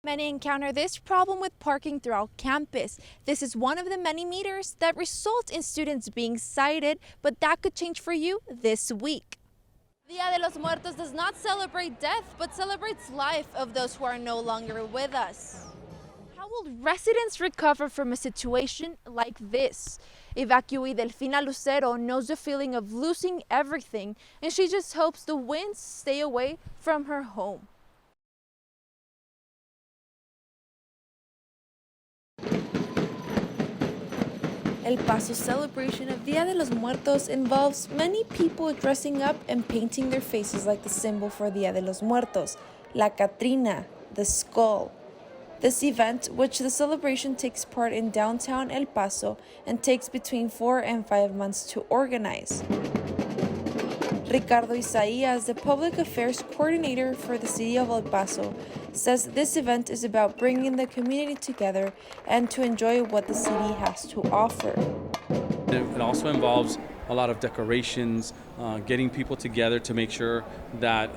Many encounter this problem with parking throughout campus. This is one of the many meters that result in students being cited, but that could change for you this week. Dia de los Muertos does not celebrate death, but celebrates life of those who are no longer with us. How will residents recover from a situation like this? Evacuee Delfina Lucero knows the feeling of losing everything, and she just hopes the winds stay away from her home. El Paso celebration of Dia de los Muertos involves many people dressing up and painting their faces like the symbol for Dia de los Muertos, La Catrina, the skull. This event, which the celebration takes part in downtown El Paso and takes between 4 and 5 months to organize. Ricardo Isaías, the public affairs coordinator for the city of El Paso, says this event is about bringing the community together and to enjoy what the city has to offer. It also involves a lot of decorations, getting people together to make sure that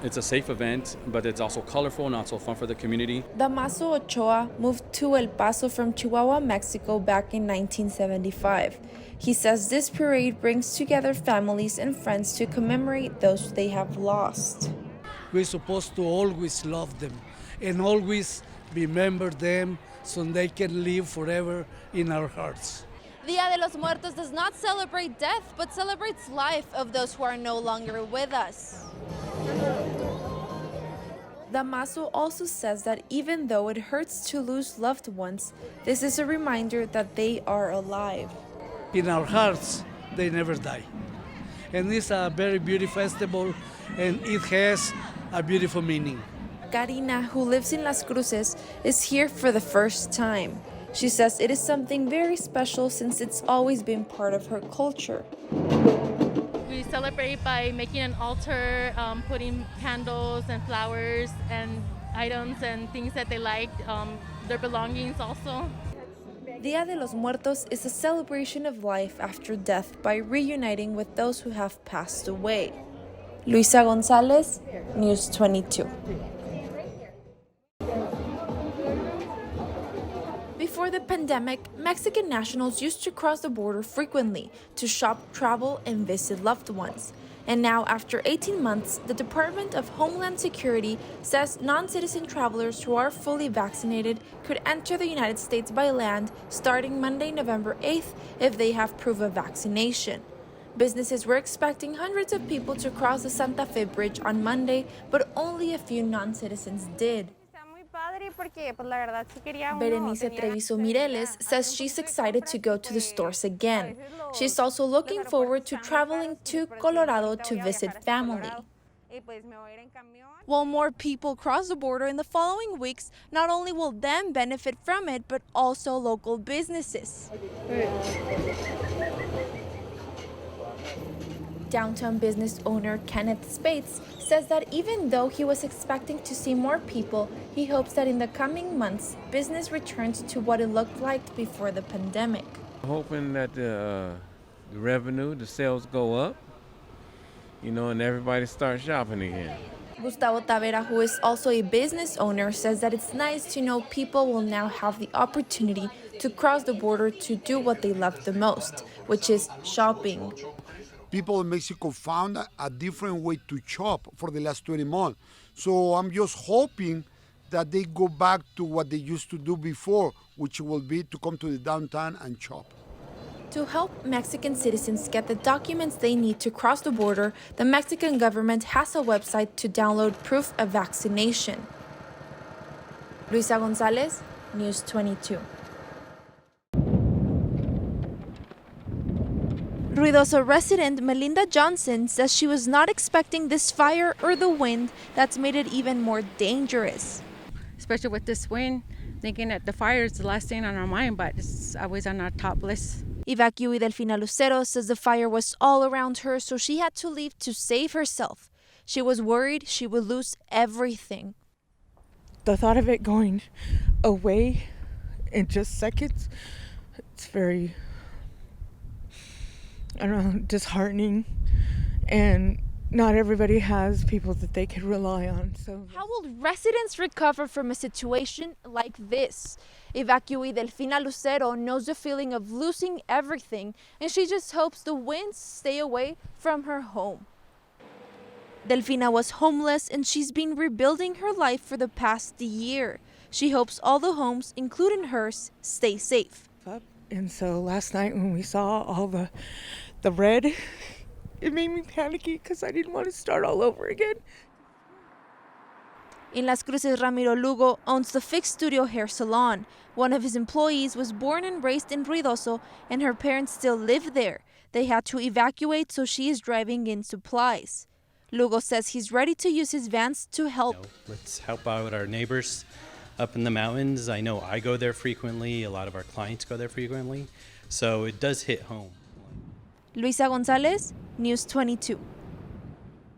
it's a safe event, but it's also colorful and also fun for the community. Damaso Ochoa moved to El Paso from Chihuahua, Mexico back in 1975. He says this parade brings together families and friends to commemorate those they have lost. We're supposed to always love them and always remember them so they can live forever in our hearts. Dia de los Muertos does not celebrate death, but celebrates life of those who are no longer with us. Damaso also says that even though it hurts to lose loved ones, this is a reminder that they are alive. In our hearts, they never die. And it's a very beautiful festival, and it has a beautiful meaning. Karina, who lives in Las Cruces, is here for the first time. She says it is something very special since it's always been part of her culture. We celebrate by making an altar, putting candles and flowers and items and things that they like, their belongings also. Dia de los Muertos is a celebration of life after death by reuniting with those who have passed away. Luisa Gonzalez, News 22. Before the pandemic, Mexican nationals used to cross the border frequently to shop, travel, and visit loved ones. And now, after 18 months, the Department of Homeland Security says non-citizen travelers who are fully vaccinated could enter the United States by land starting Monday, November 8th, if they have proof of vaccination. Businesses were expecting hundreds of people to cross the Santa Fe Bridge on Monday, but only a few non-citizens did. Berenice Treviso Mireles says she's excited to go to the stores again. She's also looking forward to traveling to Colorado to visit family. While more people cross the border in the following weeks, not only will them benefit from it, but also local businesses. Downtown business owner Kenneth Spates says that even though he was expecting to see more people, he hopes that in the coming months, business returns to what it looked like before the pandemic. Hoping that the revenue, the sales go up, and everybody starts shopping again. Gustavo Tavera, who is also a business owner, says that it's nice to know people will now have the opportunity to cross the border to do what they love the most, which is shopping. People in Mexico found a different way to shop for the last 20 months. So I'm just hoping that they go back to what they used to do before, which will be to come to the downtown and shop. To help Mexican citizens get the documents they need to cross the border, the Mexican government has a website to download proof of vaccination. Luisa Gonzalez, News 22. Ruidoso resident Melinda Johnson says she was not expecting this fire or the wind that's made it even more dangerous. Especially with this wind, thinking that the fire is the last thing on our mind, but it's always on our top list. Evacuee Delfina Lucero says the fire was all around her, so she had to leave to save herself. She was worried she would lose everything. The thought of it going away in just seconds, it's very, disheartening. And not everybody has people that they can rely on. So How will residents recover from a situation like this? Evacuee Delfina Lucero knows the feeling of losing everything, and she just hopes the winds stay away from her home. Delfina was homeless, and she's been rebuilding her life for the past year. She hopes all the homes, including hers, stay safe. up. And so last night when we saw all the red, it made me panicky because I didn't want to start all over again. In Las Cruces, Ramiro Lugo owns the Fix Studio hair salon. One of his employees was born and raised in Ruidoso, and her parents still live there. They had to evacuate, so she is driving in supplies. Lugo says he's ready to use his vans to help. Let's help out our neighbors up in the mountains. I know I go there frequently. A lot of our clients go there frequently. So it does hit home. Luisa Gonzalez, News 22.